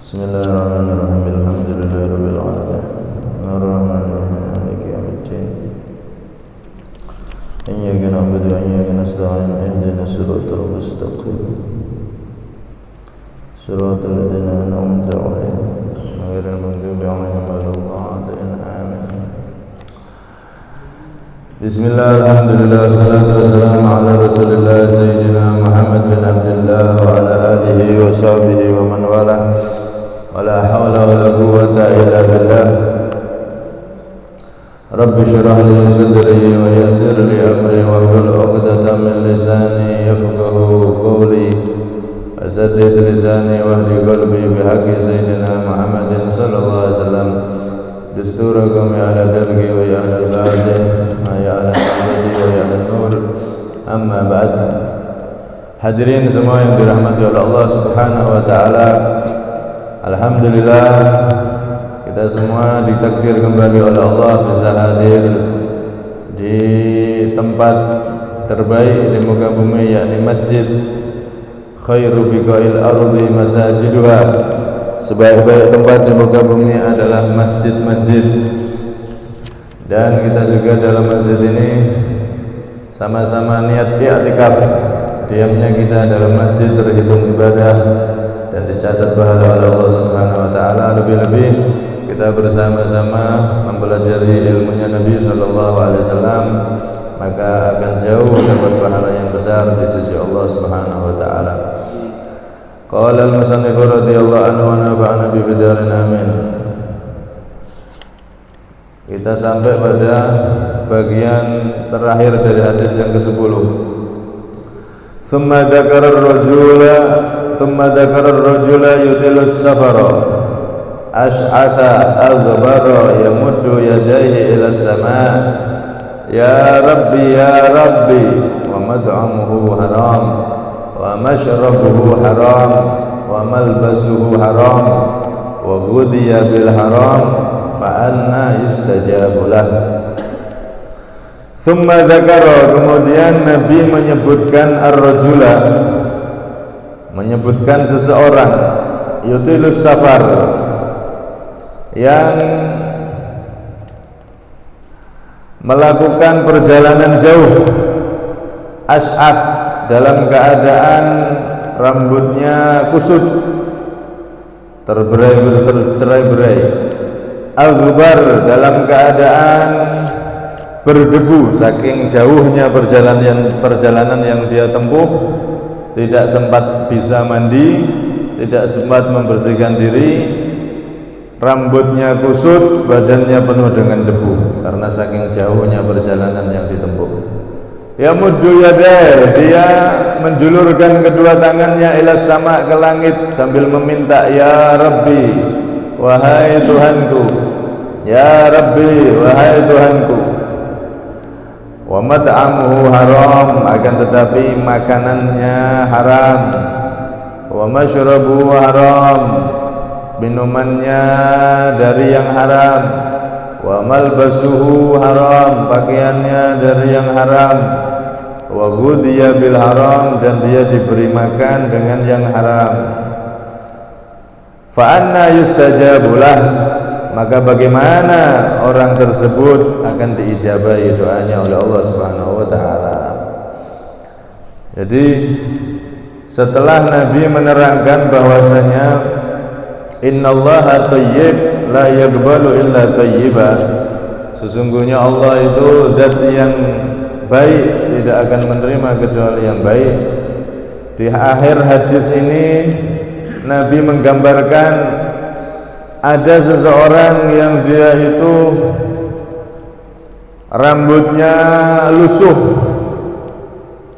Bismillahirrahmanirrahim. Alhamdulillahirabbil alamin. Arrahmanirrahim. Maliki yaumiddin. Iyyaka na'budu wa iyyaka nasta'in. Ihdinas siratal mustaqim. Siratal ladzina an'amta 'alaihim ghairil maghdubi 'alaihim waladdallin. Amin. Bismillah, alhamdulillah, wassalatu wassalamu ala rasulillah sayyidina Muhammad bin Abdullah wa ala alihi wa sahbihi wa man wala. Wala hawla wala quwwata illa billah. Rabbi shrah li sadri wa yassir li amri wahlul 'uqdatam min lisani yafqahu qawli. Wasaddid lisani wahdi qalbi bihaqqi sayyidina Muhammadin sallallahu alaihi wasallam. Dusturakum ya ala dargi wa ya ala al-batin ma ya ala al-abadi wa ya ala al-nur. Amma ba'd. Hadirin semua yang dirahmati oleh Allah subhanahu wa ta'ala, alhamdulillah kita semua ditakdir kembali oleh Allah bisa hadir di tempat terbaik di muka bumi, yakni masjid khairu biqa'il ardi masajiduha. Sebaik-baik tempat di muka bumi adalah masjid-masjid, dan kita juga dalam masjid ini sama-sama niat i'tikaf. Diamnya kita dalam masjid terhitung ibadah dan dicatat pahala oleh Allah Subhanahu wa taala. Lebih-lebih kita bersama-sama mempelajari ilmunya Nabi sallallahu alaihi wasallam, maka akan jauh dapat pahala yang besar di sisi Allah Subhanahu wa taala. Qala al-musannif radhiyallahu anhu wa nafa'ana bi bidarin amin. Kita sampai pada bagian terakhir dari hadis yang ke-10. Thumma dzakara ar-rajula yutilu as-safara ash'atha aghbara yamuddu yadayhi ila as-sama' ya rabbi wa mad'amuhu haram wa mashrabuhu haram wa malbasuhu haram wa ghudhiya bil haram fa anna yustajabu lah. Thumma dzakara, kemudian Nabi menyebutkan ar-rajula, menyebutkan seseorang yutilus safar, yang melakukan perjalanan jauh, ash'ath, dalam keadaan rambutnya kusut, tercerai-berai, al-ghubar, dalam keadaan berdebu saking jauhnya perjalanan yang dia tempuh, tidak sempat bisa mandi, tidak sempat membersihkan diri, rambutnya kusut, badannya penuh dengan debu karena saking jauhnya perjalanan yang ditempuh. Ya muddu yadai, dia menjulurkan kedua tangannya ila sama, ke langit, sambil meminta, ya Rabbi, wahai Tuhanku, ya Rabbi, wahai Tuhanku. Wa mat'amuhu haram, akan tetapi makanannya haram. Wa mashrabuhu haram, minumannya dari yang haram. Wa malbasuhu haram, pakaiannya dari yang haram. Wa ghudhiya bil haram, dan dia diberi makan dengan yang haram. Fa anna yustajabu lah, maka bagaimana orang tersebut akan diijabahi doanya oleh Allah Subhanahu wa taala. Jadi setelah Nabi menerangkan bahwasanya innallaha thayyib la yaqbalu illa thayyiba, sesungguhnya Allah itu zat yang baik, tidak akan menerima kecuali yang baik. Di akhir hadis ini Nabi menggambarkan ada seseorang yang dia itu rambutnya lusuh,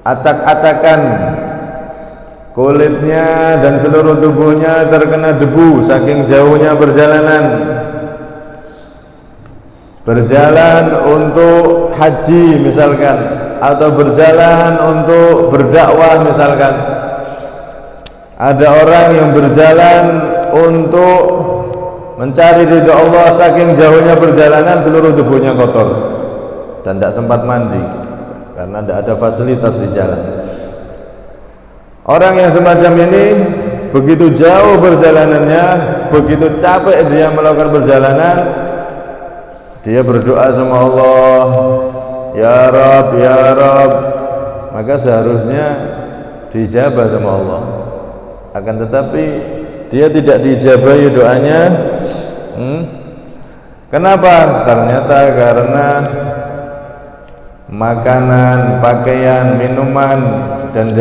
acak-acakan, kulitnya dan seluruh tubuhnya terkena debu saking jauhnya perjalanan. Berjalan untuk haji misalkan, atau berjalan untuk berdakwah misalkan. Ada orang yang berjalan untuk mencari ridha Allah, saking jauhnya perjalanan seluruh tubuhnya kotor dan tidak sempat mandi karena tidak ada fasilitas di jalan. Orang yang semacam ini begitu jauh perjalanannya, begitu capek dia melakukan perjalanan, dia berdoa sama Allah, ya Rabb, ya Rabb, maka seharusnya dijabah sama Allah. Akan tetapi dia tidak dijabahi doanya. Kenapa? Ternyata karena makanan, pakaian, minuman dan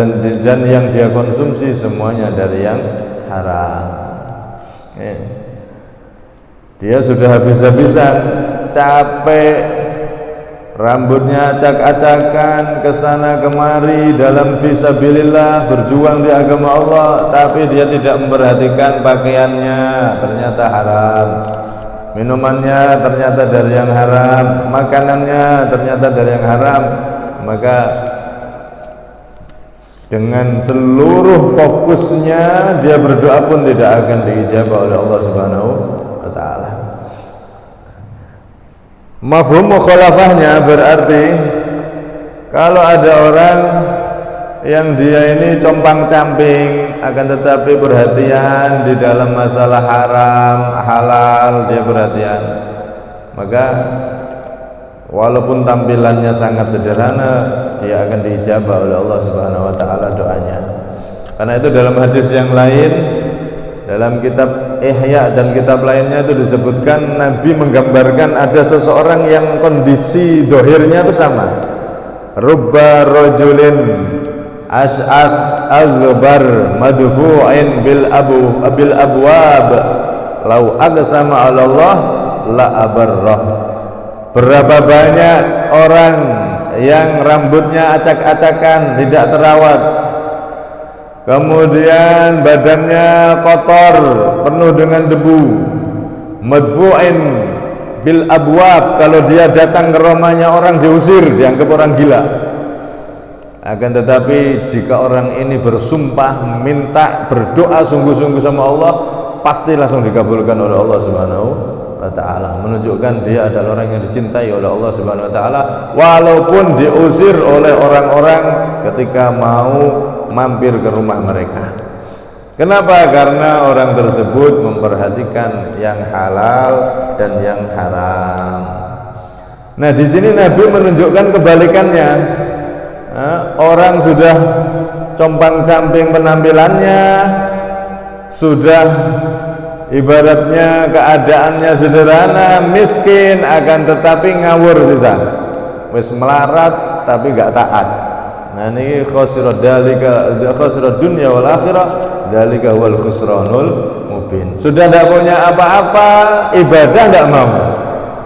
yang dia konsumsi semuanya dari yang haram. Dia sudah habis-habisan, capek, rambutnya acak-acakan, kesana kemari dalam fisabilillah, berjuang di agama Allah, tapi dia tidak memperhatikan pakaiannya, ternyata haram. Minumannya ternyata dari yang haram, makanannya ternyata dari yang haram. Maka dengan seluruh fokusnya dia berdoa pun tidak akan diijabah oleh Allah Subhanahu wa taala. Mafhum mukhalafahnya berarti kalau ada orang yang dia ini compang-camping akan tetapi perhatian di dalam masalah haram, halal, dia perhatian, maka walaupun tampilannya sangat sederhana, dia akan diijabah oleh Allah Subhanahu wa taala doanya. Karena itu dalam hadis yang lain, dalam kitab Ihya dan kitab lainnya itu disebutkan Nabi menggambarkan ada seseorang yang kondisi dohirnya itu sama. Rubba rajulin as'af aghbar madfu'in bil abwab lau aqsama 'ala Allah la abarrah. Berapa banyak orang yang rambutnya acak-acakan, tidak terawat, kemudian badannya kotor, penuh dengan debu, madfu'in bil abwab, kalau dia datang ke rumahnya orang diusir, dianggap orang gila. Akan tetapi jika orang ini bersumpah, minta, berdoa sungguh-sungguh sama Allah, pasti langsung dikabulkan oleh Allah Subhanahu wa taala, menunjukkan dia adalah orang yang dicintai oleh Allah Subhanahu wa taala, walaupun diusir oleh orang-orang ketika mau mampir ke rumah mereka. Kenapa? Karena orang tersebut memperhatikan yang halal dan yang haram. Nah, di sini Nabi menunjukkan kebalikannya. Orang sudah compang-camping penampilannya, sudah ibaratnya keadaannya sederhana, miskin, akan tetapi ngawur sisan, wis melarat tapi gak taat. Nah, ini khosirat dalika, khosirat dunya wal akhirah, dalika wal khusranul mubin. Sudah tidak punya apa-apa, ibadah tidak mau.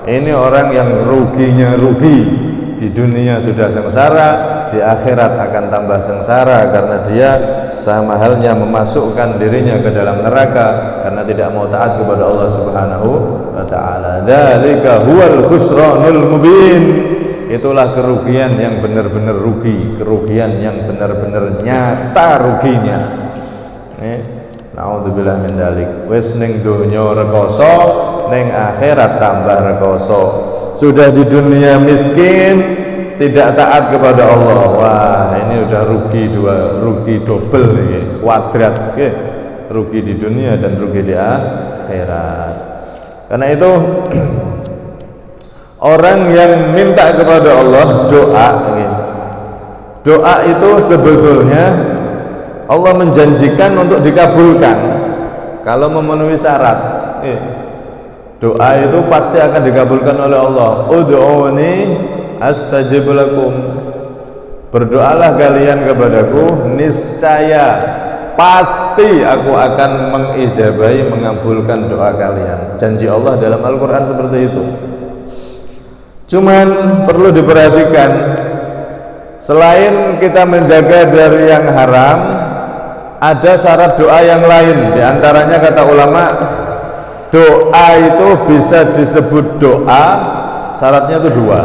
Ini orang yang ruginya rugi. Di dunia sudah sengsara, di akhirat akan tambah sengsara karena dia sama halnya memasukkan dirinya ke dalam neraka karena tidak mau taat kepada Allah Subhanahu wa taala. Dzalika huwal khusranul mubin. Itulah kerugian yang benar-benar rugi, kerugian yang benar-benar nyata ruginya. Naudzubillah min dzalik. Wis ning donya rekoso, ning akhirat tambah rekoso. Sudah di dunia miskin, tidak taat kepada Allah. Wah, ini udah rugi double nih, kuadrat. Rugi di dunia dan rugi di akhirat. Karena itu orang yang minta kepada Allah doa itu sebetulnya Allah menjanjikan untuk dikabulkan kalau memenuhi syarat. Doa itu pasti akan dikabulkan oleh Allah. Ud'uni astajib lakum. Berdoalah kalian kepadaku, niscaya pasti aku akan mengijabahi, mengabulkan doa kalian. Janji Allah dalam Al-Quran seperti itu. Cuman perlu diperhatikan, selain kita menjaga dari yang haram, ada syarat doa yang lain. Di antaranya kata ulama, doa itu bisa disebut doa, syaratnya itu dua.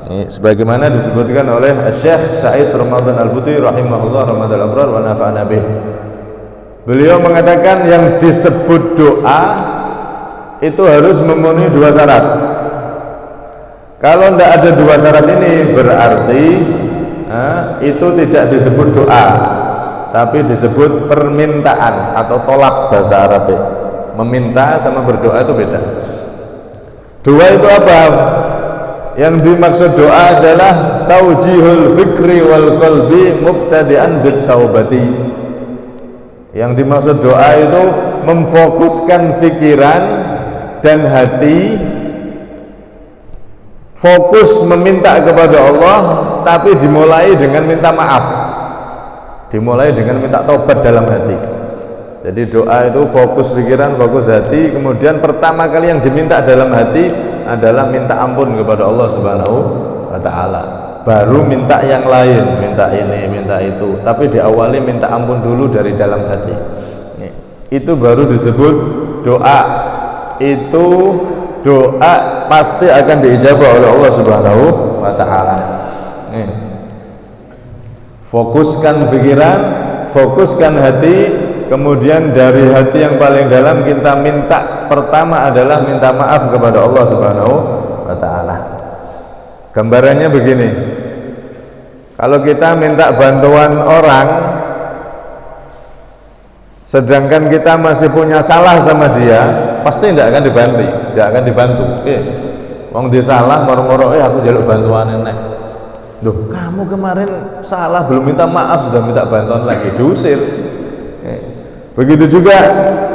Ini sebagaimana disebutkan oleh Syekh Sa'id Ramadan Al-Buti rahimahullah Ramadan Al-Abrar wa nafa'ana bih. Beliau mengatakan yang disebut doa itu harus memenuhi dua syarat. Kalau tidak ada dua syarat ini berarti itu tidak disebut doa. tapi disebut permintaan atau tolak bahasa Arab. Meminta sama berdoa itu beda. Doa itu apa? Yang dimaksud doa adalah taujihul fikri wal qalbi mubtadi'an bit-taubati. Yang dimaksud doa itu memfokuskan pikiran dan hati, fokus meminta kepada Allah, tapi dimulai dengan minta maaf, dimulai dengan minta tobat dalam hati. Jadi doa itu fokus pikiran, fokus hati, kemudian pertama kali yang diminta dalam hati adalah minta ampun kepada Allah Subhanahu wa ta'ala, baru minta yang lain, minta ini, minta itu, tapi diawali minta ampun dulu dari dalam hati. Itu baru disebut doa. Itu doa pasti akan diijabah oleh Allah Subhanahu wa ta'ala. Fokuskan pikiran, fokuskan hati, kemudian dari hati yang paling dalam kita minta pertama adalah minta maaf kepada Allah Subhanahu wa ta'ala. Gambarannya begini, kalau kita minta bantuan orang sedangkan kita masih punya salah sama dia, pasti tidak akan dibantu. Wong dia salah moro-moro aku jaluk bantuan nek. Loh, kamu kemarin salah belum minta maaf sudah minta bantuan lagi, diusir. Begitu juga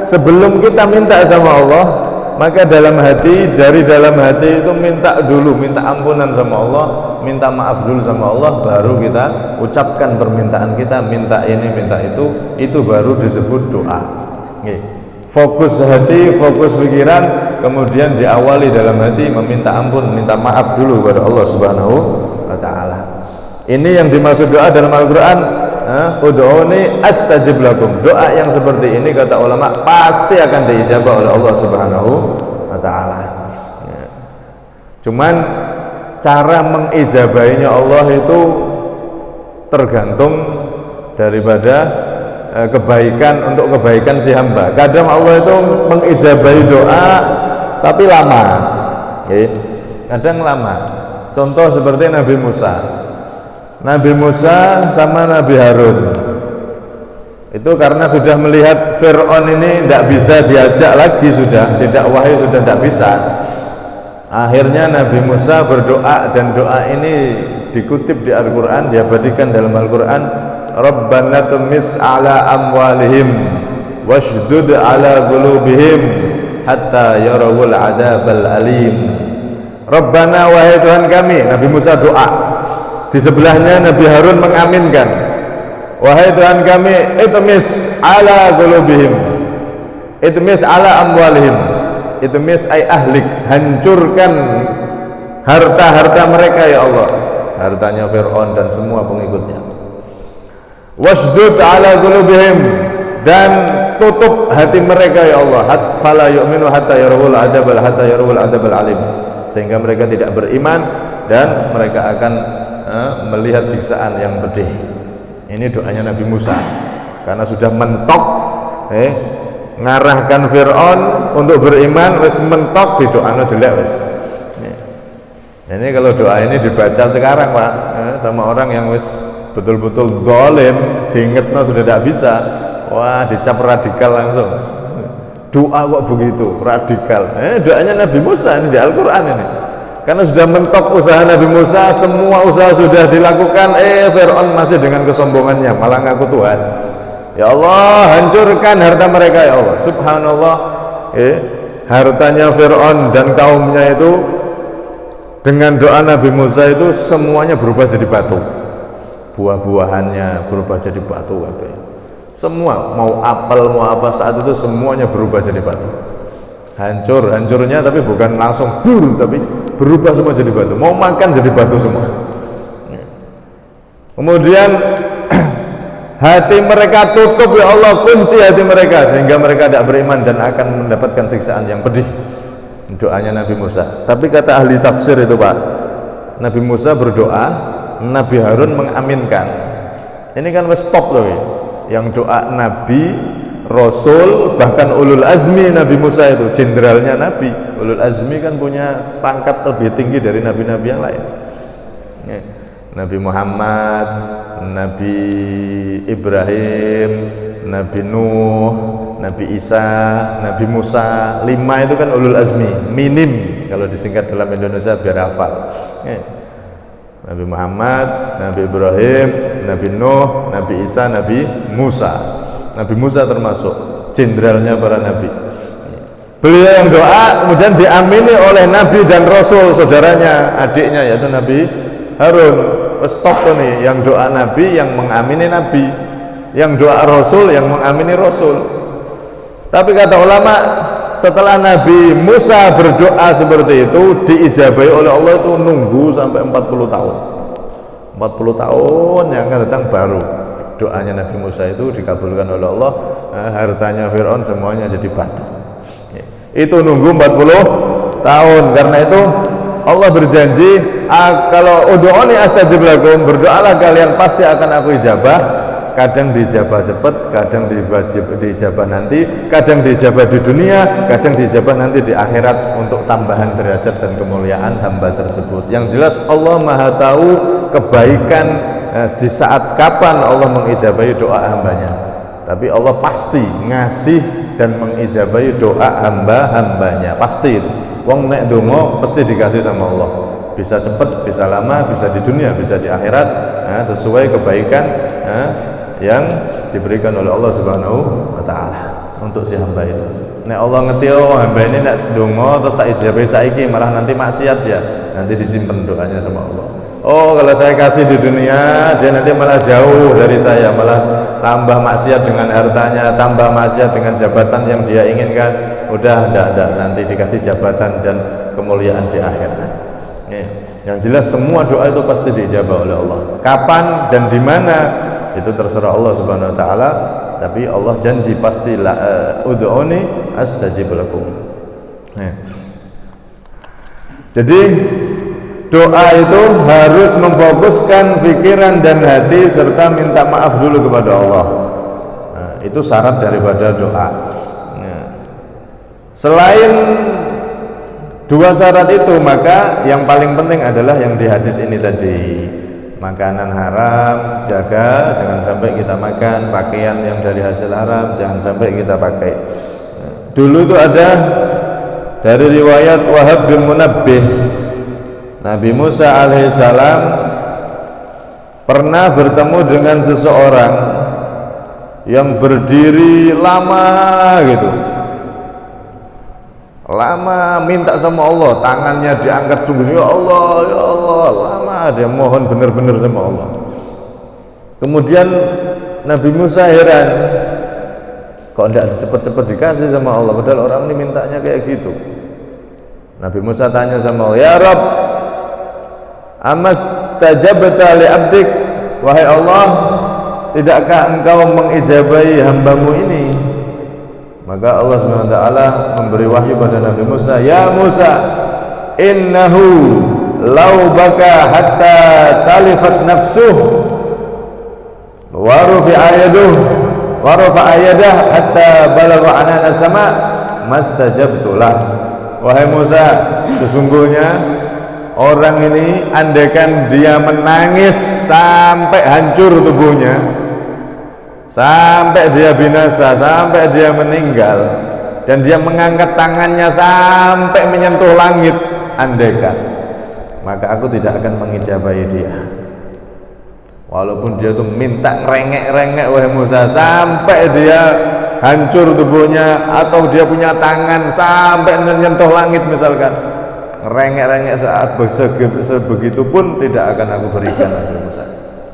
sebelum kita minta sama Allah, maka dalam hati, dari dalam hati itu minta dulu, minta ampunan sama Allah, minta maaf dulu sama Allah, baru kita ucapkan permintaan kita, minta ini, minta itu baru disebut doa. Fokus hati, fokus pikiran, kemudian diawali dalam hati meminta ampun, minta maaf dulu kepada Allah Subhanahu wa ta'ala. Ini yang dimaksud doa dalam Al-Quran. Ud'uni astajib lakum. Doa yang seperti ini kata ulama pasti akan diijabah oleh Allah Subhanahu wa ta'ala. Cuman cara mengijabahinya Allah itu tergantung daripada kebaikan, untuk kebaikan si hamba. Kadang Allah itu mengijabahi doa tapi lama, kadang lama. Contoh seperti Nabi Musa sama Nabi Harun. Itu karena sudah melihat Fir'aun ini tidak bisa diajak lagi, sudah tidak wahyu, sudah tidak bisa. Akhirnya Nabi Musa berdoa, dan doa ini dikutip di Al-Quran, diabadikan dalam Al-Quran. Rabbana tumis ala amwalihim washdud ala qulubihim hatta yarawul adabal alim. Rabbana, wahai Tuhan kami. Nabi Musa doa, di sebelahnya Nabi Harun mengaminkan, wahai Tuhan kami, itmis ala qulubihim, itmis ala amwalihim, itmis ay ahlik, hancurkan harta-harta mereka ya Allah, hartanya Fir'aun dan semua pengikutnya. Wasdud ala qulubihim, dan tutup hati mereka ya Allah, fala yu'minu hatta yarawul adabal alim, sehingga mereka tidak beriman dan mereka akan melihat siksaan yang pedih. Ini doanya Nabi Musa, karena sudah mentok ngarahkan Fir'aun untuk beriman, wis mentok di doanya jelek wis. Ini kalau doa ini dibaca sekarang Pak, sama orang yang wis betul-betul dolim, diingetnya sudah tidak bisa, wah dicap radikal langsung. Doa kok begitu radikal? Doanya Nabi Musa ini di Al-Quran ini. Karena sudah mentok usaha Nabi Musa, semua usaha sudah dilakukan, Fir'aun masih dengan kesombongannya malah ngaku Tuhan. Ya Allah, hancurkan harta mereka ya Allah. Subhanallah, hartanya Fir'aun dan kaumnya itu dengan doa Nabi Musa itu semuanya berubah jadi batu, buah-buahannya berubah jadi batu, semua, mau apel mau apa, saat itu semuanya berubah jadi batu. Hancurnya tapi bukan langsung bur, tapi berubah semua jadi batu, mau makan jadi batu semua. Kemudian hati mereka tutup ya Allah, kunci hati mereka sehingga mereka tidak beriman dan akan mendapatkan siksaan yang pedih. Doanya Nabi Musa. Tapi kata ahli tafsir itu Pak, Nabi Musa berdoa, Nabi Harun mengaminkan. Ini kan wes stop loh ya. Yang doa Nabi, Rasul, bahkan ulul azmi Nabi Musa itu jenderalnya Nabi. Ulul azmi kan punya pangkat lebih tinggi dari nabi-nabi yang lain. Nabi Muhammad, Nabi Ibrahim, Nabi Nuh, Nabi Isa, Nabi Musa. 5 itu kan ulul azmi, minim kalau disingkat dalam Indonesia biar hafal. Nabi Muhammad, Nabi Ibrahim, Nabi Nuh, Nabi Isa, Nabi Musa. Nabi Musa termasuk jenderalnya para nabi. Beliau yang doa kemudian diamini oleh nabi dan rasul saudaranya, adiknya yaitu Nabi Harun. Stop tuh nih, yang doa nabi yang mengamini nabi, yang doa rasul yang mengamini rasul. Tapi kata ulama, setelah Nabi Musa berdoa seperti itu diijabahi oleh Allah itu nunggu sampai 40 tahun. 40 tahun yang akan datang baru doanya Nabi Musa itu dikabulkan oleh Allah. Hartanya Fir'aun semuanya jadi batu. Itu nunggu 40 tahun. Karena itu Allah berjanji, kalau ud'uni astajib lakum, berdoalah kalian pasti akan aku ijabah. Kadang dijabah cepat, kadang dijabah nanti, kadang dijabah di dunia, kadang dijabah nanti di akhirat untuk tambahan derajat dan kemuliaan hamba tersebut. Yang jelas Allah Maha tahu kebaikan di saat kapan Allah mengijabahi doa hambanya. Tapi Allah pasti ngasih dan mengijabahi doa hamba-hambanya, pasti itu. Wong nek donga pasti dikasih sama Allah. Bisa cepat, bisa lama, bisa di dunia, bisa di akhirat, sesuai kebaikan yang diberikan oleh Allah Subhanahu wa taala untuk si hamba itu. Nek Allah ngerti hamba ini nek donga terus tak ijabahi saiki malah nanti maksiat ya, nanti disimpan doanya sama Allah. Oh, kalau saya kasih di dunia dia nanti malah jauh dari saya, malah tambah maksiat dengan hartanya, tambah maksiat dengan jabatan yang dia inginkan. Udah enggak, nanti dikasih jabatan dan kemuliaan di akhirat. Yang jelas semua doa itu pasti dijabah oleh Allah. Kapan dan di mana itu terserah Allah Subhanahu wa taala, tapi Allah janji pasti ud'uni astajib lakum. Jadi doa itu harus memfokuskan pikiran dan hati serta minta maaf dulu kepada Allah. Itu syarat daripada doa. Selain dua syarat itu, maka yang paling penting adalah yang di hadis ini tadi. Makanan haram jaga, jangan sampai kita makan. Pakaian yang dari hasil haram jangan sampai kita pakai. Dulu itu ada dari riwayat Wahab bin Munabbih, Nabi Musa alaihissalam pernah bertemu dengan seseorang yang berdiri lama gitu, lama minta sama Allah, tangannya diangkat sungguh, ya Allah, ya Allah, lama dia mohon benar-benar sama Allah. Kemudian Nabi Musa heran, kok tidak cepat-cepat dikasih sama Allah, padahal orang ini mintanya kayak gitu. Nabi Musa tanya sama Allah, ya Rabb, amastajabta li abdik, wahai Allah, tidakkah engkau mengijabahi hambamu ini? Maka Allah SWT memberi wahyu pada Nabi Musa, ya Musa, innahu law baka hatta talifat nafsuh wa rafa'a yadah hatta balagha anana sama mastajabtulah. Wahai Musa, sesungguhnya orang ini andaikan dia menangis sampai hancur tubuhnya, sampai dia binasa, sampai dia meninggal, dan dia mengangkat tangannya sampai menyentuh langit, andaikan, maka aku tidak akan mengijabahi dia. Walaupun dia itu minta ngerengek-rengek, wahai Musa, sampai dia hancur tubuhnya, atau dia punya tangan sampai menyentuh langit misalkan, ngerengek-rengek saat sebegitu pun tidak akan aku berikan,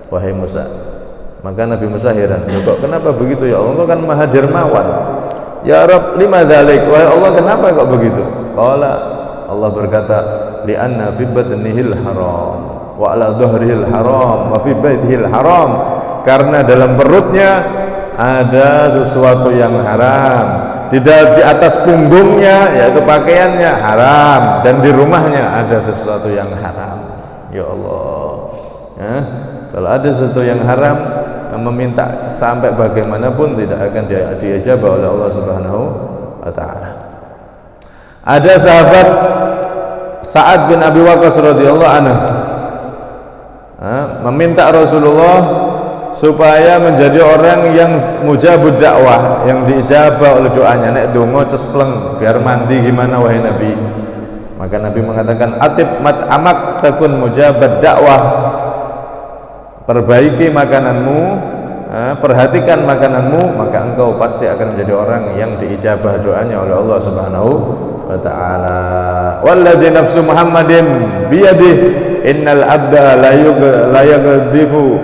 wahai Musa. Maka Nabi Musa heran, kok kenapa begitu ya Allah, engkau kan maha dermawan. Ya Rabb, lima dzalik, wahai Allah, kenapa kok begitu? Qala, Allah berkata, li'anna fi batnihil haram wa ala dhuhrihil haram wa fi baitihil haram, karena dalam perutnya ada sesuatu yang haram, di atas punggungnya yaitu pakaiannya haram, dan di rumahnya ada sesuatu yang haram. Ya Allah, kalau ada sesuatu yang haram, meminta sampai bagaimanapun tidak akan diijabah oleh Allah Subhanahu wa taala. Ada sahabat Sa'ad bin Abi Waqqas radhiyallahu anhu meminta Rasulullah supaya menjadi orang yang mujabud dakwah, yang diijabah oleh doanya. Nek donga cespleng biar mandi gimana wahai Nabi? Maka Nabi mengatakan atib mat amak takun mujabad dakwah. Perbaiki makananmu, perhatikan makananmu, maka engkau pasti akan menjadi orang yang diijabah doanya oleh Allah Subhanahu wa taala. Walladzi nafsu Muhammadin biyadihi innal abda la yaghdifu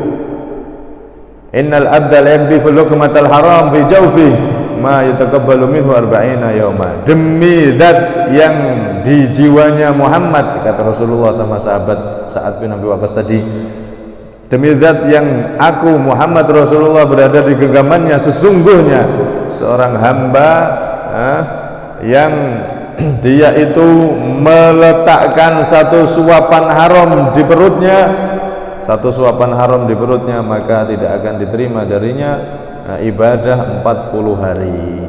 innal abda la yaghdifu luqmatal haram fi jawfi ma yataqabbalu minhu arba'ina yauma. Demi zat yang di jiwanya Muhammad, kata Rasulullah sama sahabat Sa'ad bin Abi Waqqas tadi, demi zat yang aku Muhammad Rasulullah berada di genggamannya, sesungguhnya seorang hamba yang dia itu meletakkan satu suapan haram di perutnya, maka tidak akan diterima darinya ibadah 40 hari.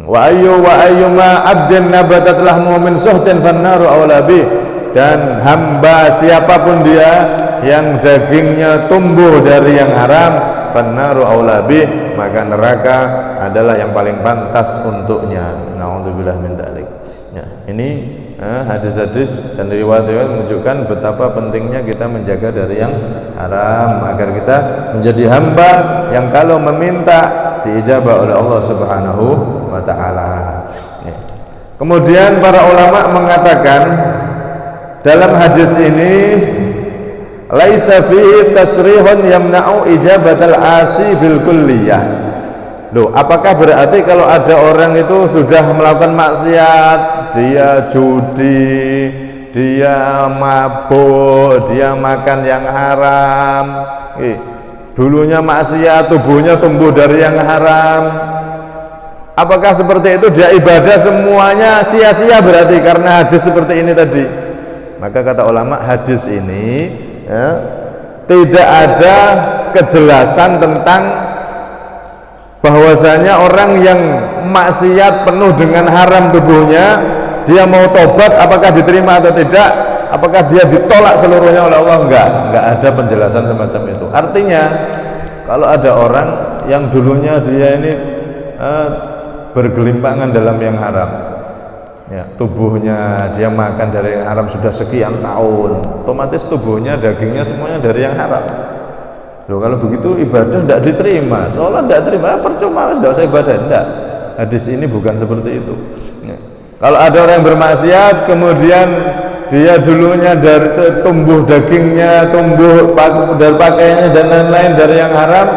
Wa ayyuma abdin nabatat lahmu min suhtin fannaru awla bi. Dan hamba siapapun dia yang dagingnya tumbuh dari yang haram, fannaru awla bi, maka neraka adalah yang paling pantas untuknya. Nauzubillah min dzalik. Ya, ini hadis-hadis dan riwayat-riwayat menunjukkan betapa pentingnya kita menjaga dari yang haram agar kita menjadi hamba yang kalau meminta diijabah oleh Allah Subhanahu wa taala. Ya. Kemudian para ulama mengatakan dalam hadis ini laisa fihi tasrihun yamna'u ijabatal asi bil kulliyah. Loh, apakah berarti kalau ada orang itu sudah melakukan maksiat, dia judi, dia mabuk, dia makan yang haram, dulunya maksiat, tubuhnya tumbuh dari yang haram, apakah seperti itu dia ibadah semuanya sia-sia berarti karena hadis seperti ini tadi? Maka kata ulama, hadis ini tidak ada kejelasan tentang bahwasanya orang yang maksiat penuh dengan haram tubuhnya, dia mau tobat apakah diterima atau tidak, apakah dia ditolak seluruhnya oleh Allah? Enggak ada penjelasan semacam itu. Artinya kalau ada orang yang dulunya dia ini bergelimpangan dalam yang haram, ya, tubuhnya dia makan dari yang haram sudah sekian tahun, otomatis tubuhnya, dagingnya semuanya dari yang haram. Loh, kalau begitu ibadah tidak diterima, sholat tidak terima, percuma, tidak usah ibadah. Tidak, hadis ini bukan seperti itu. Ya. Kalau ada orang yang bermaksiat, kemudian dia dulunya dari tumbuh dagingnya, tumbuh dari pakaiannya dan lain-lain dari yang haram,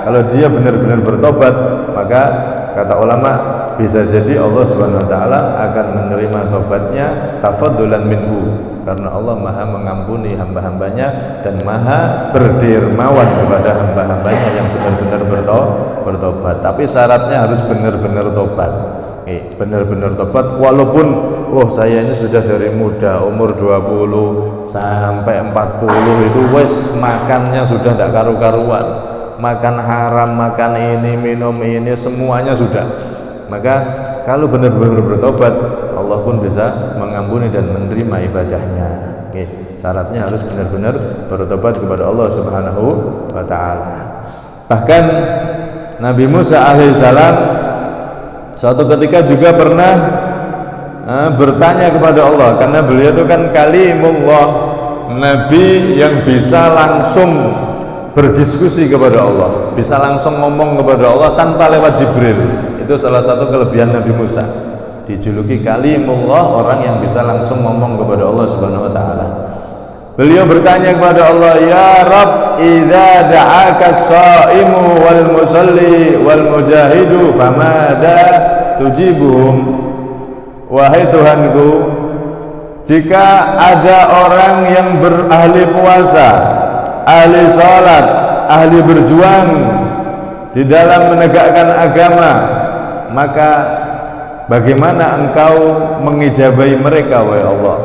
kalau dia benar-benar bertobat, maka kata ulama bisa jadi Allah Subhanahu wa taala akan menerima tobatnya tafaddulan minhu, karena Allah maha mengampuni hamba-hambanya dan maha berdermawan kepada hamba-hambanya yang benar-benar bertobat. Tapi syaratnya harus benar-benar tobat. Benar-benar tobat, walaupun saya ini sudah dari muda umur 20 sampai 40 itu wes makannya sudah tidak karu-karuan, makan haram, makan ini, minum ini, semuanya sudah. Maka kalau benar-benar bertobat, Allah pun bisa mengampuni dan menerima ibadahnya. Syaratnya harus benar-benar bertobat kepada Allah Subhanahu wa taala. Bahkan Nabi Musa alaihissalam suatu ketika juga pernah bertanya kepada Allah, karena beliau itu kan kalimullah, nabi yang bisa langsung berdiskusi kepada Allah, bisa langsung ngomong kepada Allah tanpa lewat Jibril. Itu salah satu kelebihan Nabi Musa, dijuluki kalimullah, orang yang bisa langsung ngomong kepada Allah Subhanahu wa taala. Beliau bertanya kepada Allah, ya Rabb, idza da'aka as-shaimu wal musalli wal mujahidu famada tujibuhum. Wahai Tuhanku, jika ada orang yang berahli puasa, ahli salat, ahli berjuang di dalam menegakkan agama, maka bagaimana engkau mengijabahi mereka wahai Allah?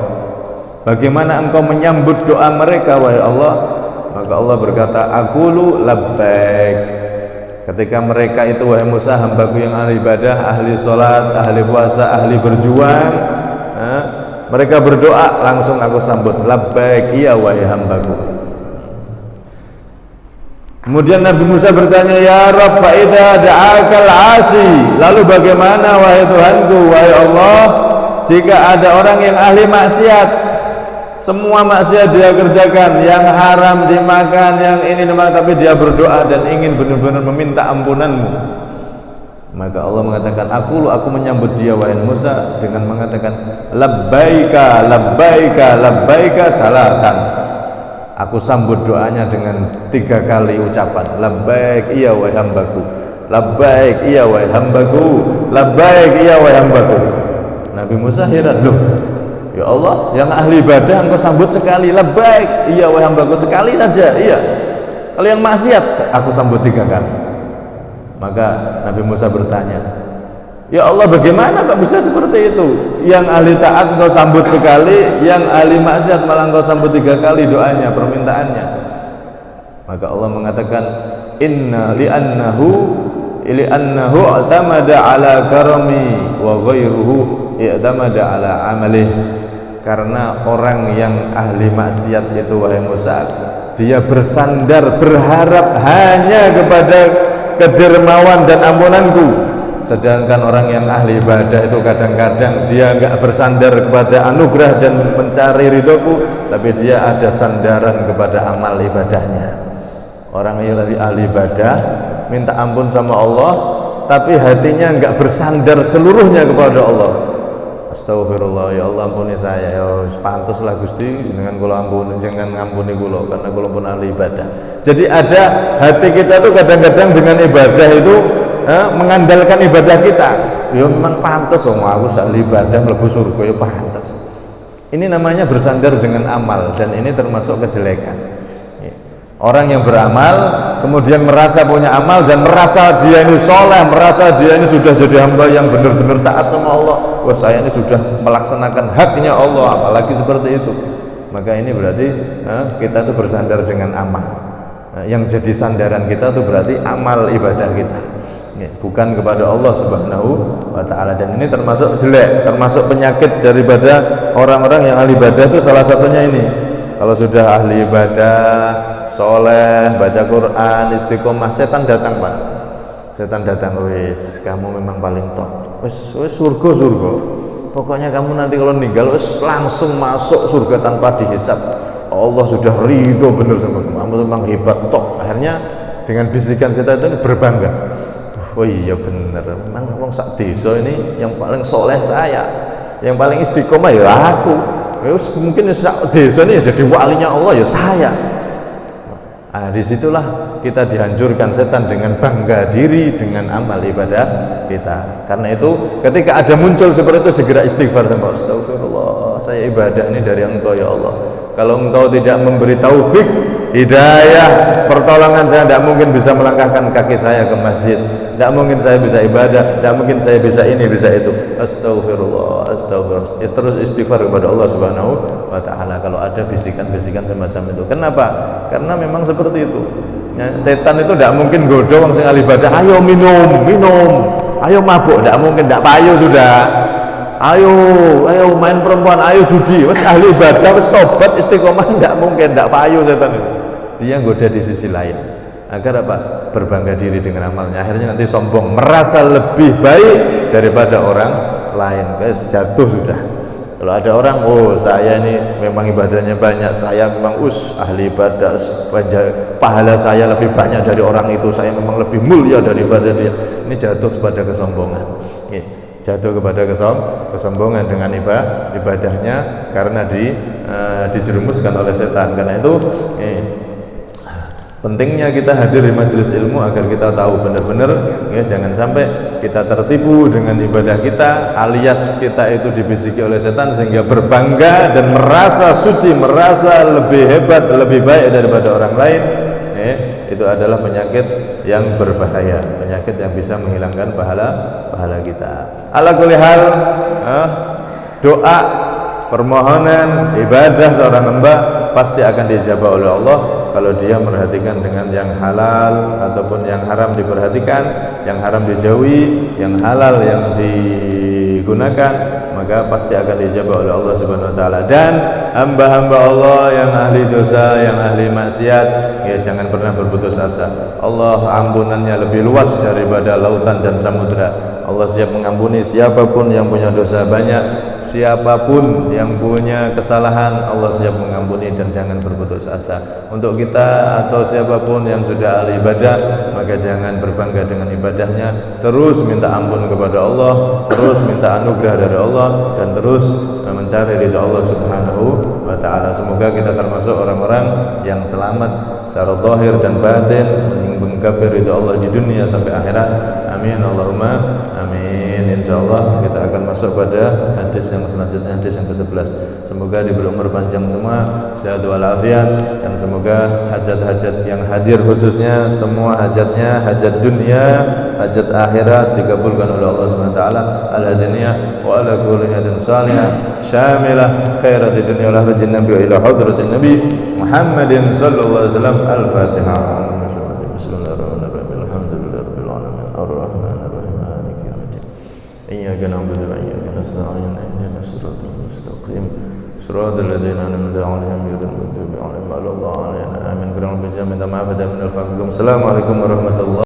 Bagaimana engkau menyambut doa mereka wahai Allah? Maka Allah berkata, aqulu labbaik. Ketika mereka itu, wahai Musa, hambaku yang ahli ibadah, ahli salat, ahli puasa, ahli berjuang, mereka berdoa, langsung aku sambut, labbaik, iya wahai hambaku. Kemudian Nabi Musa bertanya, ya Rabb, fa idza da'akal 'asi, lalu bagaimana wahai Tuhanku, wahai Allah, jika ada orang yang ahli maksiat, semua maksiat dia kerjakan, yang haram dimakan, yang ini dimakan, tapi dia berdoa dan ingin benar-benar meminta ampunanmu. Maka Allah mengatakan, aku menyambut dia wahai Musa dengan mengatakan labbaika labbaika labbaika talatan. Aku sambut doanya dengan 3 kali ucapan, labbaik iya wahai hambaku, labbaik iya wahai hambaku, labbaik iya wahai hambaku. Nabi Musa heran, loh ya Allah, yang ahli ibadah engkau sambut sekali, labbaik iya wahai hambaku, sekali saja, iya. Kalau yang maksiat aku sambut 3 kali. Maka Nabi Musa bertanya, ya Allah, bagaimana kok bisa seperti itu? Yang ahli taat engkau sambut sekali, yang ahli maksiat malah engkau sambut 3 kali doanya, permintaannya. Maka Allah mengatakan, inna li'annahu i'tamada ala karami wa ghairuhu i'tamada ala amalih. Karena orang yang ahli maksiat itu wahai Musa, dia bersandar, berharap hanya kepada kedermawan dan ampunanku. Sedangkan orang yang ahli ibadah itu kadang-kadang dia enggak bersandar kepada anugerah dan mencari ridhoku, tapi dia ada sandaran kepada amal ibadahnya. Orang yang ahli ibadah minta ampun sama Allah, tapi hatinya enggak bersandar seluruhnya kepada Allah. Astagfirullah, ya Allah ampuni saya, ya pantaslah Gusti dengan kula ampuni, jangan ngampuni kula karena kula pun ahli ibadah. Jadi ada hati kita tuh kadang-kadang dengan ibadah itu mengandalkan ibadah kita. Ya memang pantas, aku ahli ibadah mlebu surga, ya pantas. Ini namanya bersandar dengan amal, dan ini termasuk kejelekan. Orang yang beramal kemudian merasa punya amal dan merasa dia ini soleh, merasa dia ini sudah jadi hamba yang benar-benar taat sama Allah. Wah, saya ini sudah melaksanakan haknya Allah, apalagi seperti itu. Maka ini berarti kita tuh bersandar dengan amal. Yang jadi sandaran kita tuh berarti amal ibadah kita, bukan kepada Allah Subhanahu wa ta'ala. Dan ini termasuk jelek, termasuk penyakit daripada orang-orang yang ahli ibadah itu. Salah satunya ini, kalau sudah ahli ibadah, soleh, baca Quran, istiqomah, setan datang Pak. Setan datang, wis kamu memang paling top, wis surga. Pokoknya kamu nanti kalau meninggal wis langsung masuk surga tanpa dihisab. Allah sudah ridho bener sama kamu memang hebat, top. Akhirnya dengan bisikan setan itu berbangga, oh iya bener, memang wong sak desa ini yang paling soleh saya, yang paling istiqomah ya aku. Mungkin sak desa ini jadi walinya Allah ya saya. Nah, disitulah kita dihancurkan setan dengan bangga diri dengan amal ibadah kita. Karena itu ketika ada muncul seperti itu, segera istighfar sama Allah. Astagfirullah, saya ibadah ini dari Engkau ya Allah. Kalau Engkau tidak memberi taufik, hidayah, pertolongan, saya tidak mungkin bisa melangkahkan kaki saya ke masjid, tidak mungkin saya bisa ibadah, tidak mungkin saya bisa ini, bisa itu. Astagfirullah, astagfirullah. Terus istighfar kepada Allah Subhanahu wa ta'ala kalau ada bisikan-bisikan semacam itu. Kenapa? Karena memang seperti itu. Setan itu tidak mungkin godo orang sing ahli ibadah, ayo minum, ayo mabuk, tidak mungkin, tidak payu sudah. Ayo main perempuan, ayo judi, wes ahli ibadah, wes tobat, istiqomah, tidak mungkin, tidak payu setan itu. Dia goda di sisi lain agar apa? Berbangga diri dengan amalnya, akhirnya nanti sombong, merasa lebih baik daripada orang lain. Guys, jatuh sudah. Kalau ada orang, oh saya ini memang ibadahnya banyak, saya memang ahli ibadah, pahala saya lebih banyak dari orang itu, saya memang lebih mulia daripada dia. Ini jatuh kepada kesombongan. Jatuh kepada kesombongan dengan ibadahnya karena dijerumuskan oleh setan. Karena itu pentingnya kita hadir di majelis ilmu agar kita tahu benar-benar, ya, jangan sampai kita tertipu dengan ibadah kita, alias kita itu dibisiki oleh setan sehingga berbangga dan merasa suci, merasa lebih hebat, lebih baik daripada orang lain. Itu adalah penyakit yang berbahaya, penyakit yang bisa menghilangkan pahala kita. Ala kulli hal, doa, permohonan, ibadah seorang hamba pasti akan dijabah oleh Allah kalau dia merhatikan dengan yang halal ataupun yang haram diperhatikan, yang haram dijauhi, yang halal yang digunakan, maka maka pasti akan dijawab oleh Allah Subhanahu wa taala. Dan hamba-hamba Allah yang ahli dosa, yang ahli maksiat, ya jangan pernah berputus asa. Allah ampunannya lebih luas daripada lautan dan samudra. Allah siap mengampuni siapapun yang punya dosa banyak, siapapun yang punya kesalahan, Allah siap mengampuni dan jangan berputus asa. Untuk kita atau siapapun yang sudah ahli ibadah, maka jangan berbangga dengan ibadahnya, terus minta ampun kepada Allah, terus minta anugerah dari Allah, dan terus mencari ridha Allah Subhanahu wa taala. Semoga kita termasuk orang-orang yang selamat secara zahir dan batin, menggapai ridha Allah di dunia sampai akhirat. Amin Allahumma amin. Insyaallah kita akan masuk pada hadis yang selanjutnya, hadis yang ke-11. Semoga diberi umur panjang semua, sehat walafiat, dan semoga hajat-hajat yang hadir khususnya semua hajatnya, hajat dunia, hajat akhirat dikabulkan oleh Allah Subhanahu wa taala. Al-hadiniyah wa ala kulli niyatin salihah syamilah khairati dunya wal akhirati nabi wa ila hadratin nabi Muhammadin sallallahu alaihi wasallam. Al-Fatihah. Bismillahirrahmanirrahim. Alhamdulillahirabbil alamin. Arrahmanir rahim. Maliki yaumiddin. Iyyaka na'budu wa iyyaka nasta'in. Ihdinas siratal mustaqim. Siratal ladzina an'amta 'alaihim ghairil maghdubi 'alaihim waladdallin. Amin. Kurang lebih minta maaf dan minal fadl. Assalamualaikum warahmatullahi